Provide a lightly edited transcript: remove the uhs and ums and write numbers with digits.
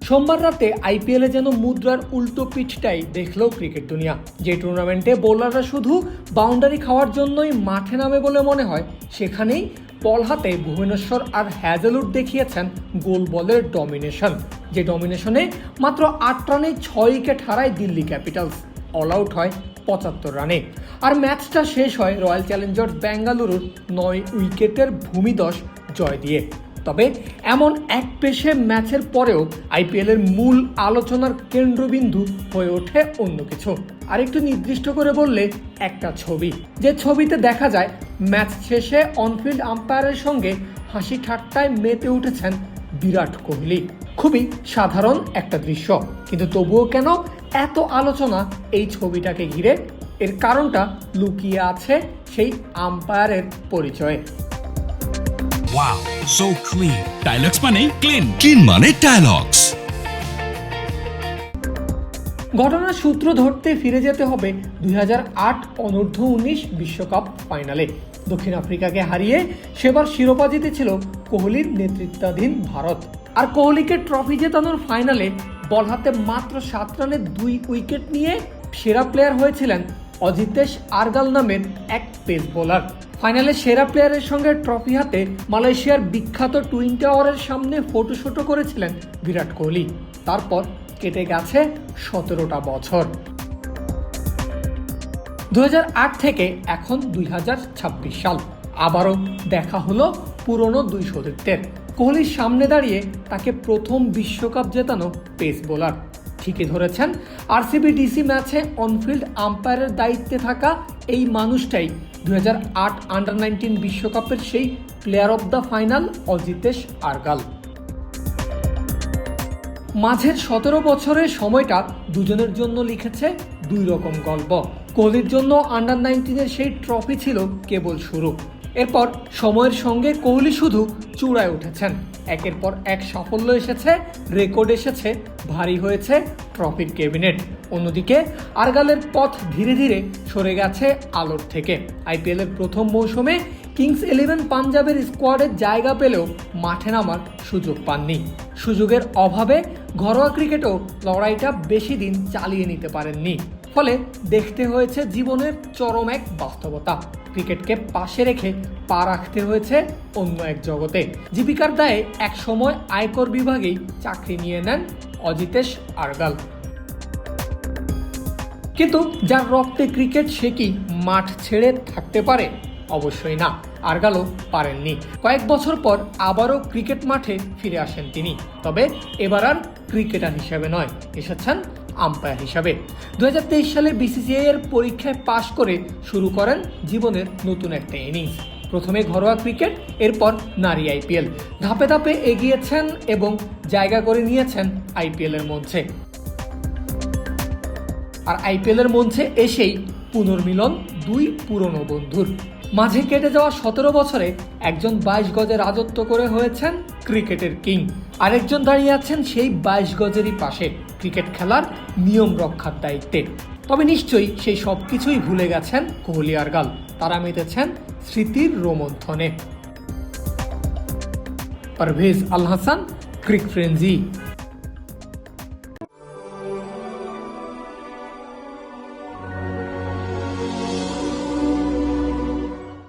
সোমবার রাতে আইপিএলে যেন মুদ্রার উল্টো পিঠটাই দেখলো ক্রিকেট দুনিয়া। যে টুর্নামেন্টে বোলাররা শুধু বাউন্ডারি খাওয়ার জন্যই মাঠে নামে বলে মনে হয়, সেখানেই বল হাতে ভুবনেশ্বর আর হ্যাজেলউড দেখিয়েছেন গোল বলের ডমিনেশন। যে ডমিনেশনে মাত্র 8 রানে 6 উইকেট হারায় দিল্লি ক্যাপিটালস, অল আউট হয় 75 রানে। আর ম্যাচটা শেষ হয় রয়্যাল চ্যালেঞ্জার্স বেঙ্গালুরুর 9 উইকেটের ভূমিদশ জয় দিয়ে। তবে এমন এক পেশে ম্যাচের পরেও আইপিএলের মূল আলোচনার কেন্দ্রবিন্দু হয়ে ওঠে অন্য কিছু। আর একটু নির্দিষ্ট করে বললে একটা ছবি, যে ছবিতে দেখা যায় ম্যাচ শেষে অনফিল্ড আম্পায়ারের সঙ্গে হাসি ঠাট্টায় মেতে উঠেছেন বিরাট কোহলি। খুবই সাধারণ একটা দৃশ্য, কিন্তু তবুও কেন এত আলোচনা এই ছবিটাকে ঘিরে? এর কারণটা লুকিয়ে আছে সেই আম্পায়ারের পরিচয়ে। Wow, so clean. Dialogues মানে clean. Clean মানে Dialogues. ঘটনার সূত্র ধরতে ফিরে যেতে হবে 2008 অনূর্ধ্ব-19 বিশ্বকাপ ফাইনালে। দক্ষিণ আফ্রিকাকে হারিয়ে সেবার শিরোপা জিতেছিল কোহলির নেতৃত্বাধীন ভারত। আর কোহলিকে ট্রফি জেতানোর ফাইনালে বল হাতে মাত্র 7 রানে 2 উইকেট নিয়ে সেরা প্লেয়ার হয়েছিলেন অজিতেশ আরগাল নামের এক পেস বোলার। ফাইনালে সেরা প্লেয়ারের সঙ্গে ট্রফি হাতে মালয়েশিয়ার বিখ্যাত টুইন টাওয়ারের সামনে ফটোশুটও করেছিলেন বিরাট কোহলি। তারপর কেটে গেছে 17টা বছর। 2008 থেকে এখন 2026 সাল, আবারও দেখা হলো পুরনো দুই সতীর্থের। কোহলির সামনে দাঁড়িয়ে তাকে প্রথম বিশ্বকাপ জেতানো পেস বোলার। ঠিকই ধরেছেন, আরসিবি ডিসি ম্যাচে অনফিল্ড আম্পায়ারের দায়িত্বে থাকা এই মানুষটাই 2008 আন্ডার-19 বিশ্বকাপের সেই player of the final Ajitesh Argal. মাঝের 17 বছরের সময়টা দুজনের জন্য লিখেছে দুই রকম গল্প। কোহলির জন্য আন্ডার-19 সেই ট্রফি ছিল কেবল শুরু। এরপর সময়ের সঙ্গে কোহলি শুধু চূড়ায় উঠেছেন। একের পর এক সাফল্য এসেছে, রেকর্ড এসেছে, ভারী হয়েছে ট্রফির ক্যাবিনেট। অন্যদিকে আরগালের পথ ধীরে ধীরে সরে গেছে আলোর থেকে। আইপিএলের প্রথম মৌসুমে কিংস 11 পাঞ্জাবের স্কোয়াডে জায়গা পেলেও মাঠে নামার সুযোগ পাননি। সুযোগের অভাবে ঘরোয়া ক্রিকেটেও লড়াইটা বেশি দিন চালিয়ে নিতে পারেননি। ফলে দেখতে হয়েছে জীবনের চরম এক বাস্তবতা। ক্রিকেটকে পাশে রেখে পা রাখতে হয়েছে অন্য এক জগতে। জীবিকার দায়ে এক সময় আয়কর বিভাগেই চাকরি নিয়ে নেন অজিতেশ আরগাল। কিন্তু যার রক্তে ক্রিকেট, সে কি মাঠ ছেড়ে থাকতে পারে? অবশ্যই না, আরগালও পারেননি। কয়েক বছর পর আবারও ক্রিকেট মাঠে ফিরে আসেন তিনি, তবে এবার আর ক্রিকেটার হিসেবে নয়, এসেছেন আম্পায়ার হিসাবে। 2023 সালে বিসিসিআই এর পরীক্ষায় পাশ করে শুরু করেন জীবনের নতুন একটা ইনিংস। প্রথমে ঘরোয়া ক্রিকেট, এরপর নারী আইপিএল। ধাপে ধাপে এগিয়েছেন এবং জায়গা করে নিয়েছেন আইপিএলের মঞ্চে। আর আইপিএলের মঞ্চে এসেই পুনর্মিলন দুই পুরনো বন্ধুর। মাঝে কেটে যাওয়া 17 বছরে একজন 22 গজে রাজত্ব করে হয়েছেন ক্রিকেটের কিং, আরেকজন দাঁড়িয়ে আছেন সেই 22 গজেরই পাশে ক্রিকেট খেলার নিয়ম রক্ষার দায়িত্বে। তবে নিশ্চয়ই সেই সব কিছুই ভুলে গেছেন কোহলি আরগাল। তারা মেতেছেন স্মৃতির রোমন্থনে। পারভেজ আল হাসান, ক্রিক ফ্রেন্জি।